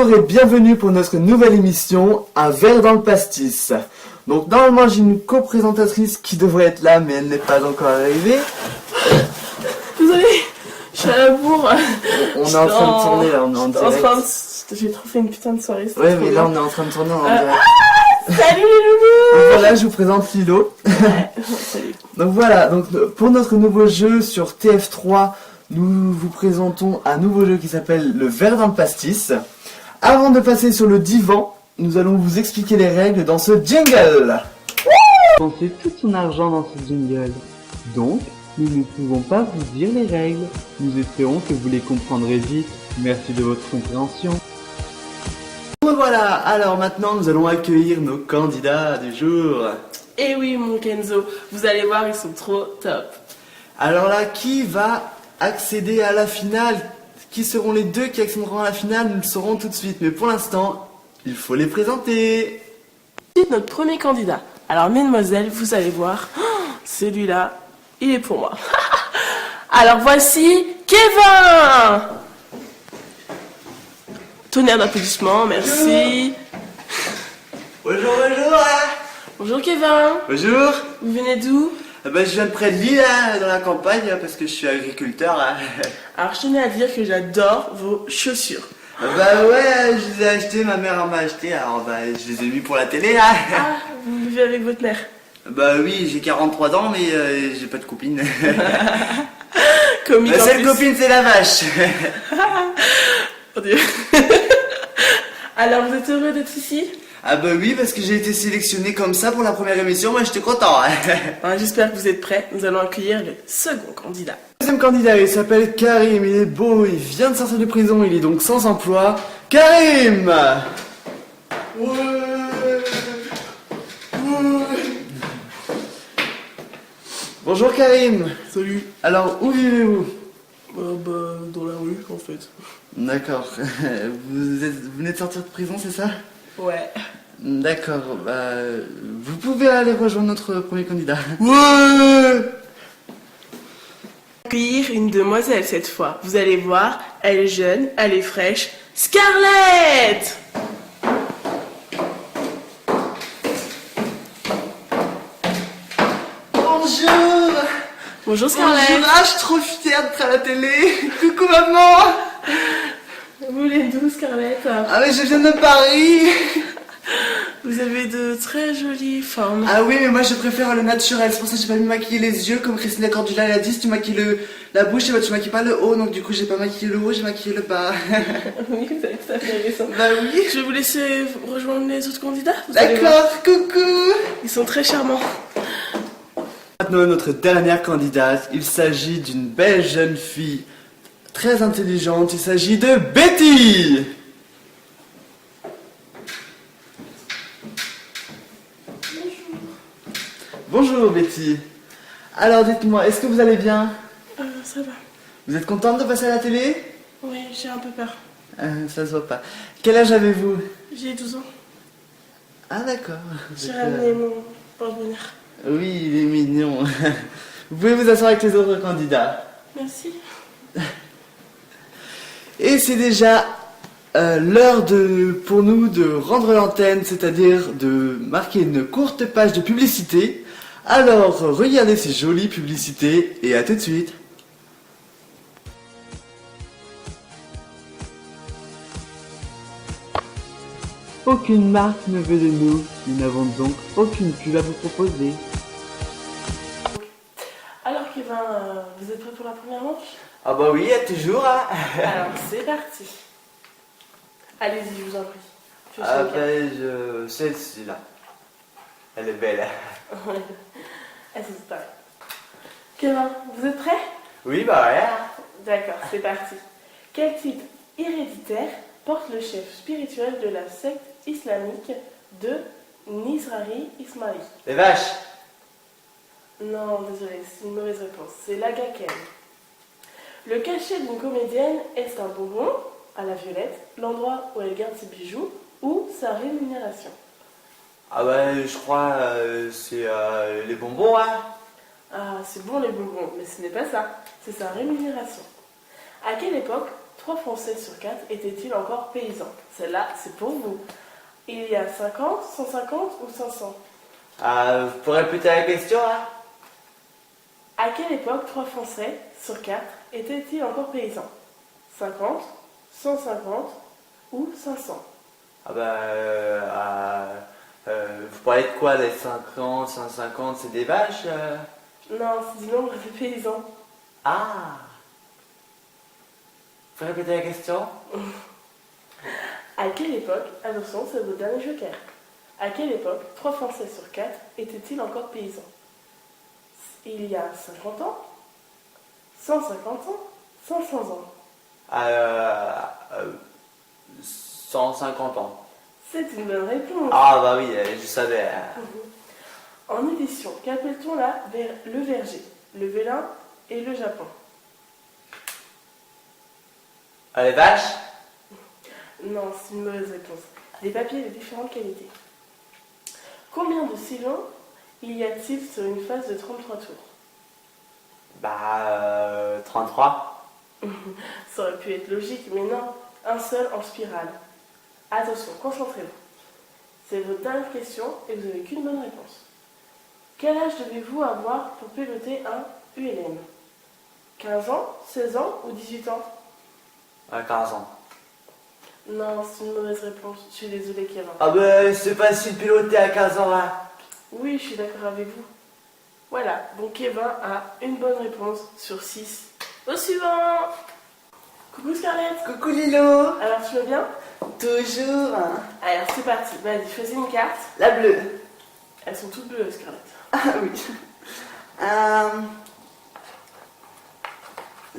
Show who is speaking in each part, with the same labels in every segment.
Speaker 1: Bonjour et bienvenue pour notre nouvelle émission Un verre dans le pastis. Donc normalement j'ai une co-présentatrice qui devrait être là mais elle n'est pas encore arrivée.
Speaker 2: Désolée, je suis à la bourre.
Speaker 1: On est en train de tourner là, on est en direct.
Speaker 2: J'ai trop fait une putain de soirée.
Speaker 1: Ouais mais là on est en train de tourner en direct.
Speaker 2: Salut les loulous.
Speaker 1: Donc voilà, je vous présente Lilo.
Speaker 2: Salut.
Speaker 1: Donc voilà, donc pour notre nouveau jeu sur TF3, nous vous présentons un nouveau jeu qui s'appelle le verre dans le pastis. Avant de passer sur le divan, nous allons vous expliquer les règles dans ce jingle. Dépensez tout son argent dans ce jingle. Donc, nous ne pouvons pas vous dire les règles. Nous espérons que vous les comprendrez vite. Merci de votre compréhension. Voilà, alors maintenant nous allons accueillir nos candidats du jour.
Speaker 2: Et oui mon Kenzo, vous allez voir, ils sont trop top.
Speaker 1: Alors là, qui va accéder à la finale? Qui seront les deux qui accéderont à la finale? Nous le saurons tout de suite. Mais pour l'instant, il faut les présenter.
Speaker 2: C'est notre premier candidat. Alors mesdemoiselles, vous allez voir, celui-là, il est pour moi. Alors voici Kevin. Tonnerre d'applaudissements, merci.
Speaker 1: Bonjour, bonjour.
Speaker 2: Bonjour Kevin.
Speaker 1: Bonjour.
Speaker 2: Vous venez d'où?
Speaker 1: Je viens de près de Lille, dans la campagne, parce que je suis agriculteur.
Speaker 2: Alors je tenais à dire que j'adore vos chaussures.
Speaker 1: Ouais, je les ai achetées, ma mère m'a acheté, alors je les ai mis pour la télé.
Speaker 2: Ah, vous vivez avec votre mère?
Speaker 1: Oui, j'ai 43 ans, mais j'ai pas de copine.
Speaker 2: Comique
Speaker 1: Ma
Speaker 2: en
Speaker 1: seule
Speaker 2: plus.
Speaker 1: copine, c'est la vache.
Speaker 2: Mon Dieu. Alors vous êtes heureux d'être ici?
Speaker 1: Oui, parce que j'ai été sélectionné comme ça pour la première émission, moi j'étais content.
Speaker 2: J'espère que vous êtes prêts. Nous allons accueillir le second candidat.
Speaker 1: Le deuxième candidat, il s'appelle Karim, il est beau, il vient de sortir de prison, il est donc sans emploi. Karim! Ouais. Bonjour Karim.
Speaker 2: Salut.
Speaker 1: Alors, où vivez-vous?
Speaker 2: Dans la rue en fait.
Speaker 1: D'accord. Vous venez de sortir de prison, c'est ça?
Speaker 2: Ouais.
Speaker 1: D'accord, vous pouvez aller rejoindre notre premier candidat. Ouais!
Speaker 2: Accueillir une demoiselle cette fois. Vous allez voir, elle est jeune, elle est fraîche. Scarlett!
Speaker 1: Bonjour!
Speaker 2: Bonjour Scarlett.
Speaker 1: Bonjour, je suis trop fière d'être à la télé. Coucou maman!
Speaker 2: Vous voulez d'où Scarlett?
Speaker 1: Mais je viens de Paris.
Speaker 2: Vous avez de très jolies formes.
Speaker 1: Oui, mais moi je préfère le naturel, c'est pour ça que j'ai pas mis maquiller les yeux comme Christina Cordula l'a dit. Si tu maquilles la bouche, tu maquilles pas le haut, donc du coup j'ai pas maquillé le haut, j'ai maquillé le bas.
Speaker 2: Oui, vous avez tout à fait raison.
Speaker 1: Oui.
Speaker 2: Je vais vous laisser rejoindre les autres candidats. Vous allez voir.
Speaker 1: D'accord, coucou.
Speaker 2: Ils sont très charmants.
Speaker 1: Maintenant notre dernière candidate, il s'agit d'une belle jeune fille très intelligente, il s'agit de Betty. Bonjour Betty. Alors dites-moi, est-ce que vous allez bien?
Speaker 2: Ça va.
Speaker 1: Vous êtes contente de passer à la télé?
Speaker 2: Oui, j'ai un peu peur.
Speaker 1: Ça se voit pas. Quel âge avez-vous?
Speaker 2: J'ai 12 ans.
Speaker 1: Ah d'accord.
Speaker 2: J'ai ramené mon porte-bonheur.
Speaker 1: Oui, il est mignon. Vous pouvez vous asseoir avec les autres candidats.
Speaker 2: Merci.
Speaker 1: Et c'est déjà l'heure pour nous de rendre l'antenne, c'est-à-dire de marquer une courte page de publicité. Alors, regardez ces jolies publicités et à tout de suite. Aucune marque ne veut de nous, nous n'avons donc aucune pub à vous proposer.
Speaker 2: Alors Kevin, vous êtes prêt pour la première manche?
Speaker 1: Oui, il y a toujours.
Speaker 2: Alors c'est parti. Allez-y, je vous en prie.
Speaker 1: Celle-ci-là. Elle est belle.
Speaker 2: Elle se pareil. Kevin, vous êtes prêt?
Speaker 1: Oui, ouais.
Speaker 2: D'accord, c'est parti. Quel titre héréditaire porte le chef spirituel de la secte islamique de Nizrari Ismail?
Speaker 1: Les vaches.
Speaker 2: Non, désolé, c'est une mauvaise réponse. C'est l'Agaken. Le cachet d'une comédienne est un bonbon à la violette, l'endroit où elle garde ses bijoux ou sa rémunération?
Speaker 1: Je crois c'est les bonbons, hein.
Speaker 2: Ah, c'est bon les bonbons, mais ce n'est pas ça. C'est sa rémunération. À quelle époque 3 Français sur 4 étaient-ils encore paysans? Celle-là, c'est pour vous. Il y a 50, 150 ou 500?
Speaker 1: Vous pourrez répéter la question, hein?
Speaker 2: À quelle époque 3 Français sur 4 étaient-ils encore paysans? 50, 150 ou 500?
Speaker 1: Vous parlez de quoi, les 50, 150, c'est des vaches
Speaker 2: Non, c'est du nombre de paysans.
Speaker 1: Ah! Vous pouvez répéter la question?
Speaker 2: À quelle époque, attention, c'est votre dernier joker. À quelle époque 3 Français sur 4 étaient-ils encore paysans? Il y a 50 ans, 150 ans, 500 ans.
Speaker 1: 150 ans.
Speaker 2: C'est une bonne réponse.
Speaker 1: Ah bah oui, je savais.
Speaker 2: En édition, qu'appelle-t-on le verger, le vélin et le japon?
Speaker 1: Les vaches?
Speaker 2: Non, c'est une mauvaise réponse. Des papiers de différentes qualités. Combien de sillons y a-t-il sur une phase de 33 tours?
Speaker 1: 33.
Speaker 2: Ça aurait pu être logique, mais non. Un seul en spirale. Attention, concentrez-vous. C'est votre dernière question et vous n'avez qu'une bonne réponse. Quel âge devez-vous avoir pour piloter un ULM? 15 ans, 16 ans ou 18 ans?
Speaker 1: 15 ans.
Speaker 2: Non, c'est une mauvaise réponse. Je suis désolée, Kevin.
Speaker 1: Ah bah c'est facile de piloter à 15 ans là.
Speaker 2: Oui, je suis d'accord avec vous. Voilà, donc Kevin a une bonne réponse sur 6. Au suivant! Coucou Scarlett!
Speaker 1: Coucou Lilo.
Speaker 2: Alors tu vas bien?
Speaker 1: Toujours.
Speaker 2: Alors c'est parti, vas-y, choisis une carte.
Speaker 1: La bleue.
Speaker 2: Elles sont toutes bleues, Scarlett.
Speaker 1: Ah oui.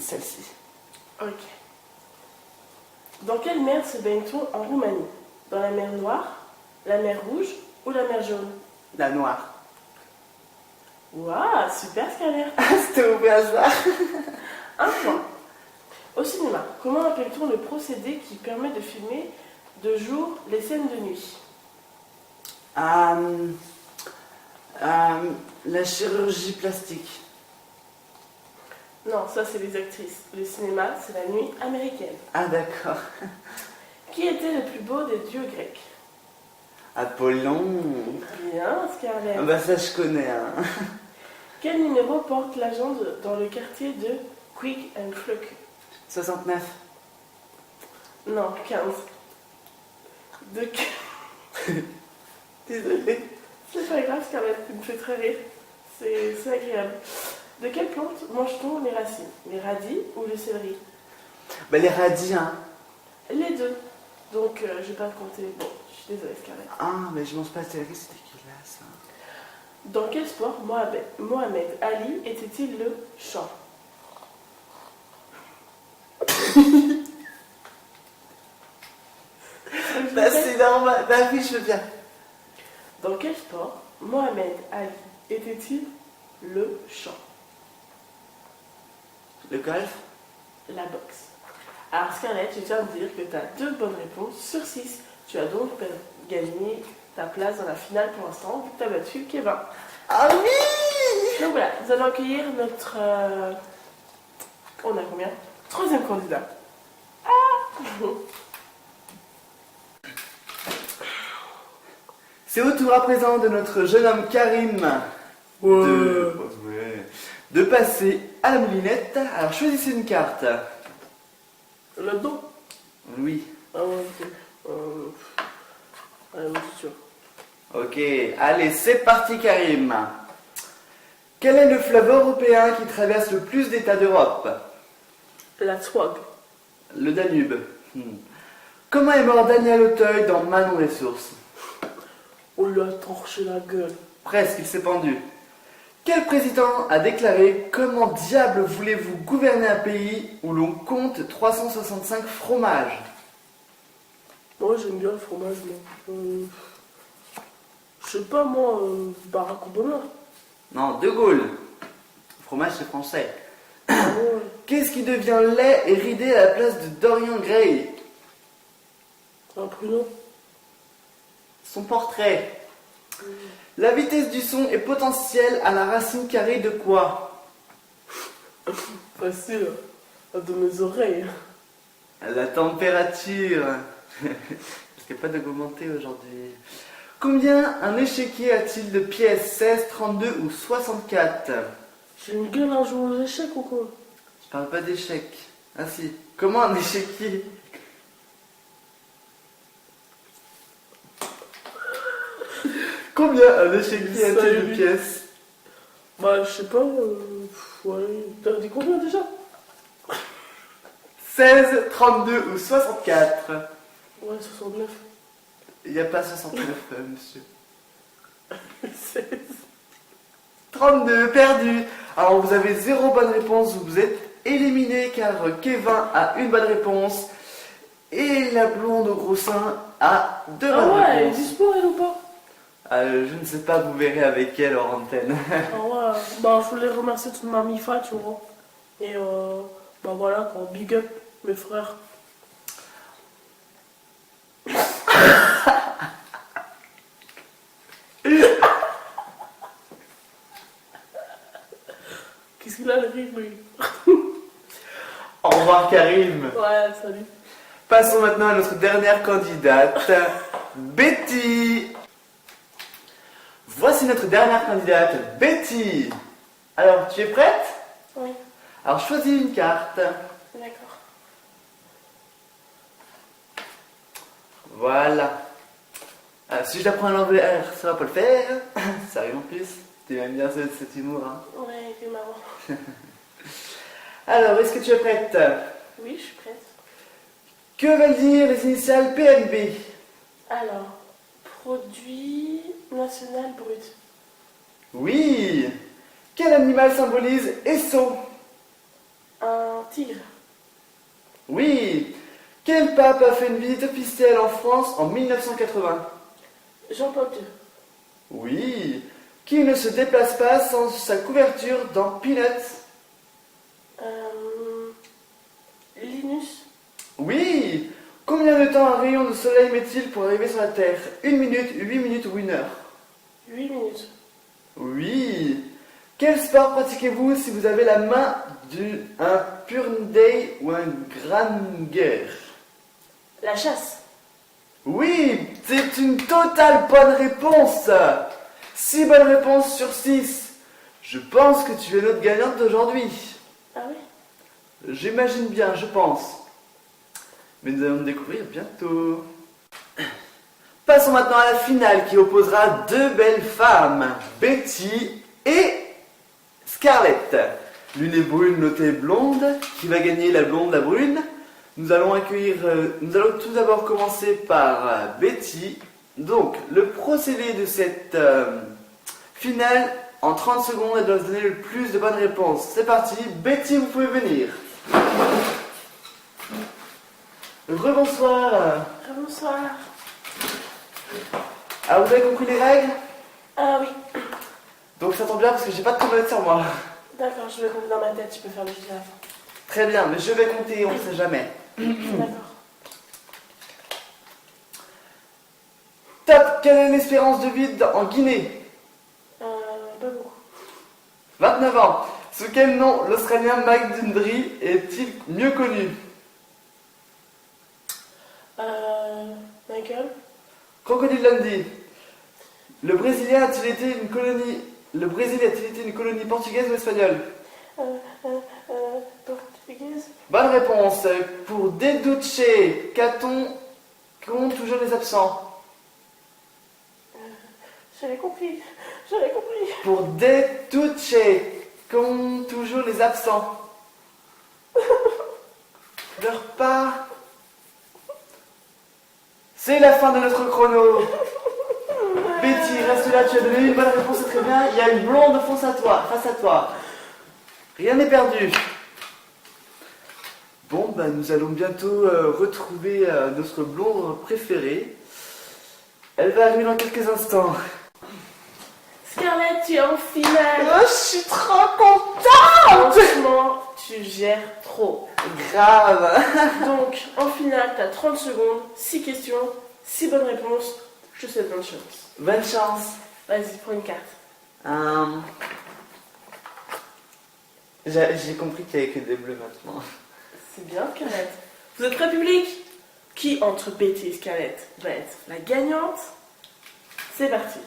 Speaker 1: Celle-ci.
Speaker 2: Ok. Dans quelle mer se baigne-t-on en Roumanie? Dans la mer Noire, la mer Rouge ou la mer Jaune?
Speaker 1: La noire.
Speaker 2: Waouh, super Scarlett!
Speaker 1: C'était au hasard.
Speaker 2: Un point. Au cinéma, comment appelle-t-on le procédé qui permet de filmer de jour les scènes de nuit?
Speaker 1: La chirurgie plastique.
Speaker 2: Non, ça c'est les actrices. Le cinéma, c'est la nuit américaine.
Speaker 1: Ah d'accord.
Speaker 2: Qui était le plus beau des dieux grecs?
Speaker 1: Apollon.
Speaker 2: Bien, Scarlett.
Speaker 1: Ah bah ça je connais. Hein.
Speaker 2: Quel numéro porte l'agent dans le quartier de Quick and Fluke?
Speaker 1: 69.
Speaker 2: Non, 15.
Speaker 1: Désolée.
Speaker 2: C'est pas grave, Scarlett, tu me fais très rire. C'est agréable. De quelle plante mange-t-on les racines? Les radis ou le céleri?
Speaker 1: Bah les radis, hein.
Speaker 2: Les deux. Donc, je vais pas te compter. Bon, je suis désolée, Scarlett.
Speaker 1: Ah, mais je mange pas de céleri, c'est dégueulasse. Hein.
Speaker 2: Dans quel sport Mohamed Ali était-il le champ?
Speaker 1: Bah c'est normal. Bah oui, je veux bien.
Speaker 2: Dans quel sport Mohamed Ali était-il le champ?
Speaker 1: Le golf?
Speaker 2: La boxe. Alors Scarlett, je tiens à te dire que tu as 2 bonnes réponses sur 6. Tu as donc gagné ta place dans la finale pour l'instant, vu que tu as battu Kevin.
Speaker 1: Ah oui.
Speaker 2: Donc voilà, nous allons accueillir notre... On a combien? 3e candidat.
Speaker 1: C'est au tour à présent de notre jeune homme Karim de passer à la moulinette. Alors choisissez une carte.
Speaker 2: Là-dedans?
Speaker 1: Oui.
Speaker 2: Ah ouais, ok. Allez, moi, c'est sûr.
Speaker 1: Ok, allez, c'est parti Karim. Quel est le fleuve européen qui traverse le plus d'États d'Europe?
Speaker 2: La Swag.
Speaker 1: Le Danube. Comment est mort Daniel Auteuil dans Manon les sources?
Speaker 2: On lui a torché la gueule.
Speaker 1: Presque, il s'est pendu. Quel président a déclaré: comment diable voulez-vous gouverner un pays où l'on compte 365 fromages?
Speaker 2: Moi, j'aime bien le fromage, mais... je sais pas, moi, Barack Obama.
Speaker 1: Non, De Gaulle. Le fromage, c'est français.
Speaker 2: Ah ouais.
Speaker 1: Qu'est-ce qui devient laid et ridé à la place de Dorian Gray?
Speaker 2: Un pruneau.
Speaker 1: Son portrait. La vitesse du son est potentielle à la racine carrée de quoi?
Speaker 2: Facile. De mes oreilles.
Speaker 1: La température. Parce qu'il n'y a pas d'augmenté aujourd'hui. Combien un échiquier a-t-il de pièces? 16, 32 ou 64?
Speaker 2: J'ai une gueule un jour aux échecs ou quoi?
Speaker 1: Je parle pas d'échec. Ah si. Comment un échiquier? Combien un échiquier a-t-il de pièces?
Speaker 2: Bah, je sais pas. Ouais. T'as dit combien déjà?
Speaker 1: 16, 32 ou 64?
Speaker 2: Ouais, 69.
Speaker 1: Il n'y a pas 69, monsieur.
Speaker 2: 16.
Speaker 1: 32, perdu. Alors vous avez 0 bonne réponse, vous êtes éliminé car Kevin a une bonne réponse et la blonde au gros sein a 2
Speaker 2: Ah
Speaker 1: bonnes
Speaker 2: ouais, elle est
Speaker 1: réponses.
Speaker 2: dispo elle ou pas?
Speaker 1: Je ne sais pas, vous verrez avec elle hors antenne.
Speaker 2: Ah ouais, bah je voulais remercier toute ma MIFA, tu vois. Et bah voilà, quoi, big up mes frères. Qu'est-ce qu'il a le rire, lui?
Speaker 1: Au revoir Karim.
Speaker 2: Ouais, salut.
Speaker 1: Passons maintenant à notre dernière candidate, Betty. Voici notre dernière candidate, Betty. Alors, tu es prête?
Speaker 2: Oui,
Speaker 1: Alors, choisis une carte.
Speaker 2: d'accord.
Speaker 1: Voilà. Si je la prends à l'envers, ça va pas le faire. Ça arrive en plus. Tu aimes bien cet humour, hein?
Speaker 2: Ouais, c'est marrant.
Speaker 1: Alors, est-ce que tu es prête?
Speaker 2: Oui, je suis prête.
Speaker 1: Que veulent dire les initiales PNB?
Speaker 2: Alors, produit national brut.
Speaker 1: Oui. Quel animal symbolise Esso?
Speaker 2: Un tigre.
Speaker 1: Oui. Quel pape a fait une visite officielle en France en 1980?
Speaker 2: Jean-Paul II.
Speaker 1: Oui. Qui ne se déplace pas sans sa couverture dans Peanuts?
Speaker 2: Linus.
Speaker 1: Oui. Combien de temps un rayon de soleil met-il pour arriver sur la Terre? 1 minute, 8 minutes ou 1 heure?
Speaker 2: 8 minutes.
Speaker 1: Oui. Quel sport pratiquez-vous si vous avez la main un Purndey ou un Granger?
Speaker 2: La chasse.
Speaker 1: Oui, c'est une totale bonne réponse. 6 bonnes réponses sur 6. Je pense que tu es notre gagnante d'aujourd'hui.
Speaker 2: Ah oui?
Speaker 1: J'imagine bien, je pense. Mais nous allons le découvrir bientôt. Passons maintenant à la finale qui opposera 2 belles femmes, Betty et Scarlett. L'une est brune, l'autre est blonde. Qui va gagner, la blonde, la brune? Nous allons tout d'abord commencer par Betty. Donc, le procédé de cette finale, en 30 secondes, elle doit se donner le plus de bonnes réponses. C'est parti, Betty, vous pouvez venir. Rebonsoir.
Speaker 2: Bonsoir.
Speaker 1: Alors, vous avez compris les règles?
Speaker 2: Ah oui.
Speaker 1: Donc ça tombe bien parce que j'ai pas de chronomètre sur moi.
Speaker 2: D'accord, je vais compter dans ma tête, tu peux faire le jeu à la fin.
Speaker 1: Très bien, mais je vais compter, on ne sait jamais.
Speaker 2: D'accord.
Speaker 1: Top. Quelle est l'espérance de vie en Guinée?
Speaker 2: Pas beaucoup.
Speaker 1: 29 ans. Sous quel nom l'Australien Mike Dundry est-il mieux connu?
Speaker 2: Michael.
Speaker 1: Crocodile Dundee. Le Brésilien a-t-il été une colonie... Le Brésil a-t-il été une colonie portugaise ou espagnole?
Speaker 2: Portugaise.
Speaker 1: Bonne réponse. Pour Deduce, qu'ont toujours les absents?
Speaker 2: J'avais compris. J'avais compris.
Speaker 1: Pour Deduce, qu'ont toujours les absents? Pleure pas. C'est la fin de notre chrono. Betty, reste là, tu as donné une bonne réponse, c'est très bien. Il y a une blonde face à toi. Rien n'est perdu. Bon, bah, nous allons bientôt retrouver notre blonde préférée. Elle va arriver dans quelques instants.
Speaker 2: Scarlett, tu es en finale.
Speaker 1: Oh, je suis trop contente.
Speaker 2: Franchement, tu gères trop.
Speaker 1: Grave.
Speaker 2: Donc, en finale, tu as 30 secondes, 6 questions, 6 bonnes réponses. Je te souhaite bonne chance.
Speaker 1: Bonne chance.
Speaker 2: Vas-y, prends une carte.
Speaker 1: J'ai compris qu'il n'y avait que des bleus maintenant.
Speaker 2: C'est bien, Scarlett. Vous êtes prêts, public? Qui entre Betty et Scarlett va être la gagnante? C'est parti.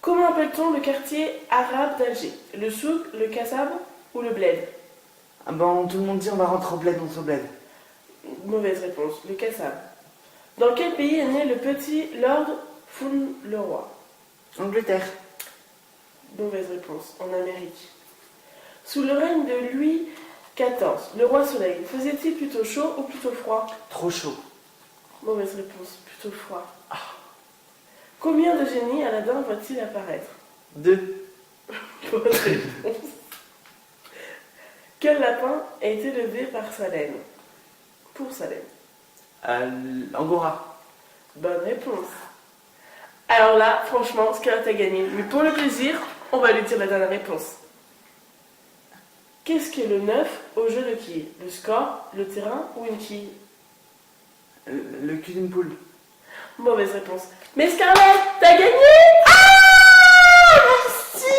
Speaker 2: Comment appelle-t-on le quartier arabe d'Alger? Le souk, le kassab ou le bled?
Speaker 1: Ah ben, tout le monde dit on va rentrer au bled, on se bled.
Speaker 2: Mauvaise réponse, le kassab. Dans quel pays est né le petit Lord Fauntleroy?
Speaker 1: Angleterre.
Speaker 2: Mauvaise réponse, en Amérique. Sous le règne de Louis XIV, le roi Soleil, faisait-il plutôt chaud ou plutôt froid?
Speaker 1: Trop chaud.
Speaker 2: Mauvaise réponse, plutôt froid. Combien de génies Aladdin voit-il apparaître?
Speaker 1: 2.
Speaker 2: Bonne réponse. Quel lapin a été levé par Salem? Pour Salem.
Speaker 1: Angora.
Speaker 2: Bonne réponse. Alors là, franchement, Scarlett a gagné. Mais pour le plaisir, on va lui dire la dernière réponse. Qu'est-ce que le 9 au jeu de quilles? Le score, le terrain ou une quille?
Speaker 1: Le cul d'une poule.
Speaker 2: Mauvaise réponse. Mais Scarlett, t'as gagné!
Speaker 1: Merci.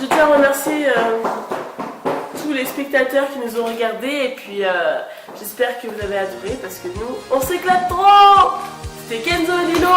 Speaker 2: Je tiens à remercier tous les spectateurs qui nous ont regardés et puis j'espère que vous avez adoré parce que nous, on s'éclate trop! C'était Kenzo et Lilo!